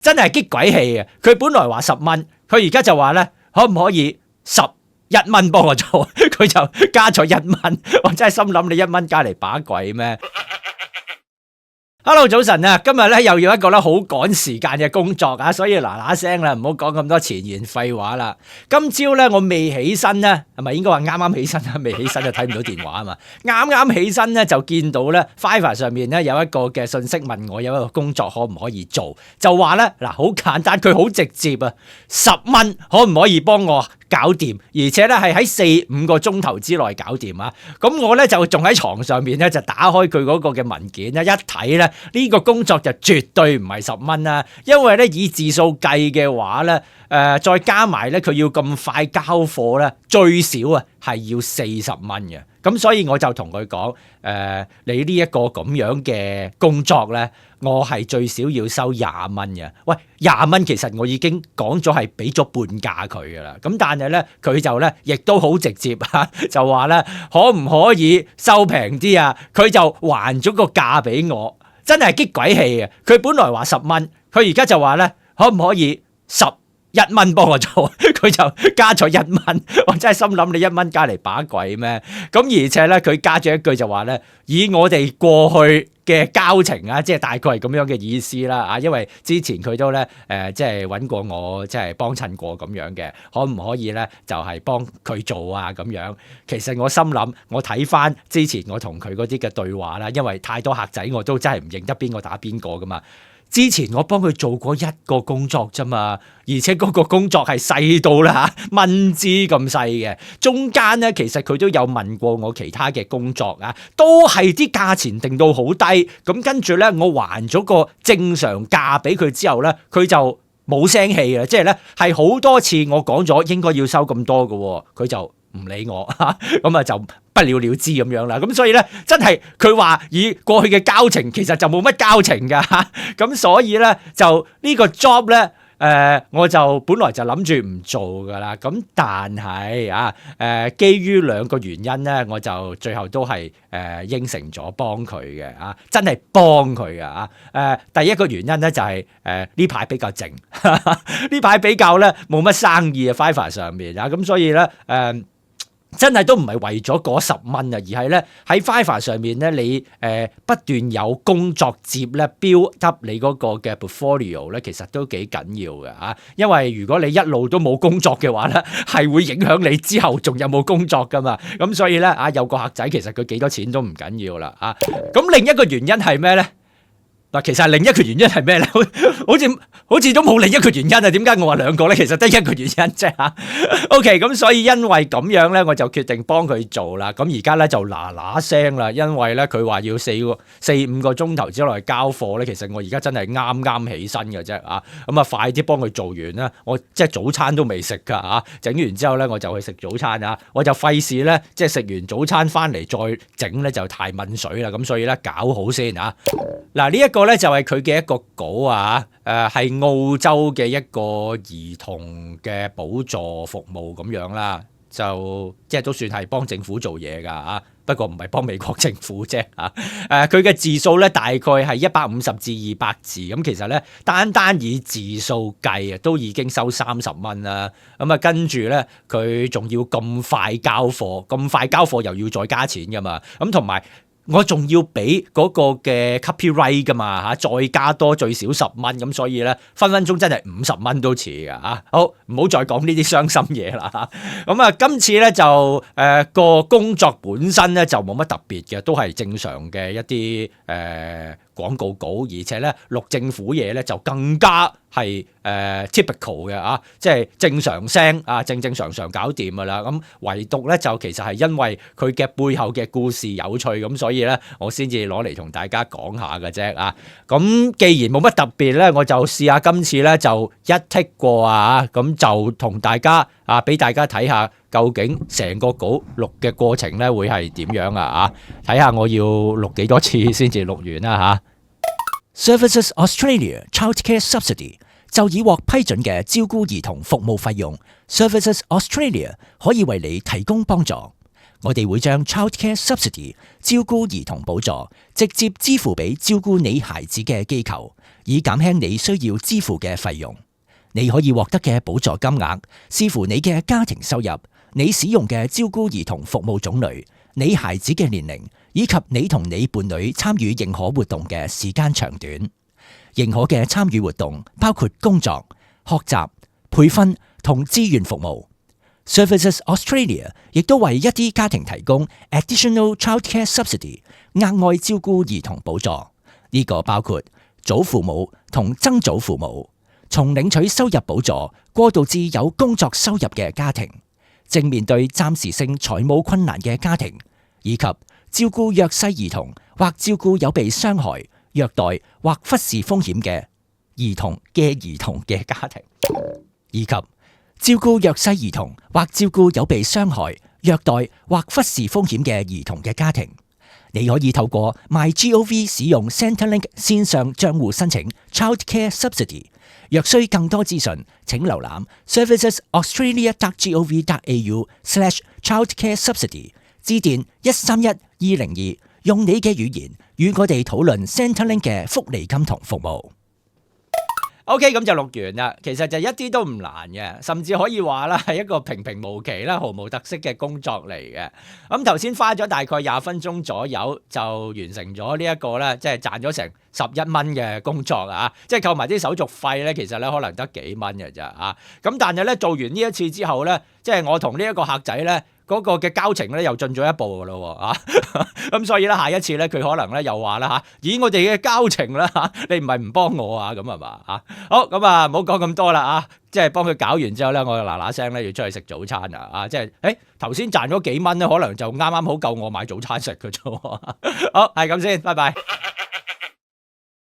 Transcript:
真係激鬼氣啊！佢本來話10蚊，佢而家就話咧，可唔可以11蚊幫我做？佢就加咗1蚊，我真係心諗你1蚊加嚟把鬼咩？Hello， 早晨啊！今日咧又要一個咧好趕時間嘅工作啊，所以嗱聲啦，唔好講咁多前言廢話啦。今朝咧我未起身咧，係咪應該話啱啱起身啊？未起身就睇唔到電話啊嘛。啱啱起身咧就見到咧 Fiverr 上面咧有一個嘅信息問我有一個工作可唔可以做，就話咧嗱好簡單，佢好直接啊，10蚊可唔可以幫我搞掂，而且咧係喺4-5個鐘頭之內搞掂啊！咁我咧就仲喺床上面咧就打開佢嗰個嘅文件咧，一睇咧呢個工作就絕對唔係10蚊啦，因為咧以字數計嘅話咧，再加埋咧佢要咁快交貨咧，最少啊係要40蚊嘅。咁所以我就同佢講，你呢一個咁樣嘅工作咧，我係最少要收20蚊嘅。喂，20蚊其實我已經講咗係俾咗半價佢噶啦。咁但係咧，佢就咧亦都好直接嚇，就話咧可唔可以收平啲啊？佢就還咗個價俾我，真係激鬼氣啊！佢本來話10蚊，佢而家就話咧可唔可以11蚊幫我做，佢就加咗1蚊，我真係心諗你1蚊加嚟把鬼咩？咁而且咧，佢加咗一句就話咧，以我哋過去嘅交情啊，即係大概係咁樣嘅意思啦啊，因為之前佢都咧即係揾過我，即係幫襯過咁樣嘅，可唔可以咧就係幫佢做啊咁樣？其實我心諗，我睇翻之前我同佢嗰啲嘅對話啦，因為太多客仔我都真係唔認得邊個打邊個噶嘛。之前我幫佢做過一個工作啫嘛，而且嗰個工作係細到啦嚇，蚊枝咁細嘅。中間咧其實佢都有問過我其他嘅工作啊，都係啲價錢定到好低。咁跟住咧，我還咗個正常價俾佢之後咧，佢就冇聲氣啊，即係咧係好多次我講咗應該要收咁多嘅，佢就唔理我嚇，咁啊就不了了之咁樣啦。咁所以咧，真係佢話以過去嘅交情，其實就冇乜交情㗎嚇。咁所以咧，就呢個 job 咧，我就本來就諗住唔做㗎啦。咁但係啊，基於2個原因咧，我就最後都係應承咗幫佢嘅啊，真係幫佢㗎啊。第一個原因咧就係呢排比較靜，呢排比較咧冇乜生意啊 Fiverr 上面啊，咁所以咧真係都唔係為咗嗰10蚊啊，而係咧喺 Fiverr 上面咧，你不斷有工作接咧 build up 你嗰個嘅 portfolio 咧，其實都幾緊要嘅嚇。因為如果你一路都冇工作嘅話咧，係會影響你之後仲有冇工作噶嘛。咁所以咧啊，有個客仔其實佢幾多錢都唔緊要啦啊。咁另一個原因係咩咧？嗱，其實另一個原因係咩咧？好似都冇另一個原因啊？點解我話2個咧？其實得一個原因啫嚇。OK， 咁所以因為咁樣咧，我就決定幫佢做啦。咁而家咧就嗱聲啦，因為咧佢話要4-5個鐘頭之內交貨咧。其實我而家真係啱起身嘅啫啊！咁啊，快啲幫佢做完啦。我即係早餐都未食㗎嚇，整完之後咧我就去食早餐啊。我就費事咧，即係食完早餐翻嚟再整咧就太濛水啦。咁所以咧搞好先啊。嗱，呢一個咧就係佢嘅一個稿啊，係澳洲嘅一個兒童嘅補助服務咁樣啦，就即係都算係幫政府做嘢㗎啊，不過唔係幫美國政府啫啊。佢嘅字數咧大概係150至200字，咁其實咧單以字數計啊，都已經收30蚊啦。咁啊，跟住咧佢仲要咁快交貨，又要再加錢㗎嘛。咁同埋，我仲要俾嗰個嘅 copyright 噶嘛嚇，再加多最少10蚊，咁所以咧分鐘真係50蚊都似噶嚇。好，唔好再講呢啲傷心嘢啦嚇。咁啊，今次咧就個工作本身咧就冇乜特別嘅，都係正常嘅一啲廣告稿，而且咧錄政府嘢咧就更加係typical 嘅啊，即係正常聲啊，正常搞掂噶啦。咁唯獨咧就其實係因為佢嘅背後嘅故事有趣，咁所以咧我先至攞嚟同大家講下嘅啫啊。咁既然冇乜特別咧，我就試下今次咧就一剔過啊，咁就同大家啊俾大家睇下究竟成個稿錄嘅過程咧會係點樣啊？睇下我要錄幾多次先至錄完啦嚇。Services Australia Childcare Subsidy 就已獲批准嘅照顧兒童服務費用 ，Services Australia 可以為你提供幫助。我哋會將 Childcare Subsidy 照顧兒童補助直接支付俾照顧你孩子嘅機構，以減輕你需要支付嘅費用。你可以獲得嘅補助金額視乎你嘅家庭收入、你使用嘅照顧兒童服務種類、你孩子嘅年齡，以及你同你伴侶參與認可活動嘅時間長短。認可嘅參與活動包括工作、學習、培訓同志願服務。Services Australia 亦都為一啲家庭提供 Additional Childcare Subsidy 額外照顧兒童補助，呢個包括祖父母同曾祖父母，從領取收入補助過渡至有工作收入嘅家庭，正面對暫時性財務困難嘅家庭，以及照顧弱勢兒童或照顧有被傷害、虐待或忽視風險嘅兒童嘅家庭，以及照顧弱勢兒童或照顧有被傷害、虐待或忽視風險嘅兒童嘅家庭。你可以透過 MyGov 使用 Centrelink 線上賬戶申請 Childcare Subsidy。若需更多資訊，請瀏覽 servicesaustralia.gov.au/childcaresubsidy， 致電131202，用你嘅語言與我哋討論 Centrelink 嘅福利金同服務。OK， 咁就錄完啦。其實就一啲都唔難嘅，甚至可以話啦係一個平平無奇啦、毫無特色嘅工作嚟嘅。咁頭先花咗大概20分鐘左右就完成咗呢一個咧，即係賺咗成11蚊嘅工作啊！即係扣埋啲手續費咧，其實咧可能得幾蚊嘅咋啊！咁但係咧做完呢一次之後咧，即係我同呢一個客仔咧，嗰個嘅交情咧又進咗一步噶咯喎啊！咁所以咧下一次咧佢可能咧又話啦嚇，以我哋嘅交情啦嚇，你唔係唔幫我啊咁係嘛嚇？好咁啊，唔好講咁多啦啊！即係幫佢搞完之後咧，我嗱嗱聲咧要出去食早餐啊！啊，即係頭先賺咗幾蚊咧，可能就啱啱好夠我買早餐食嘅啫喎。好，係咁先，拜拜。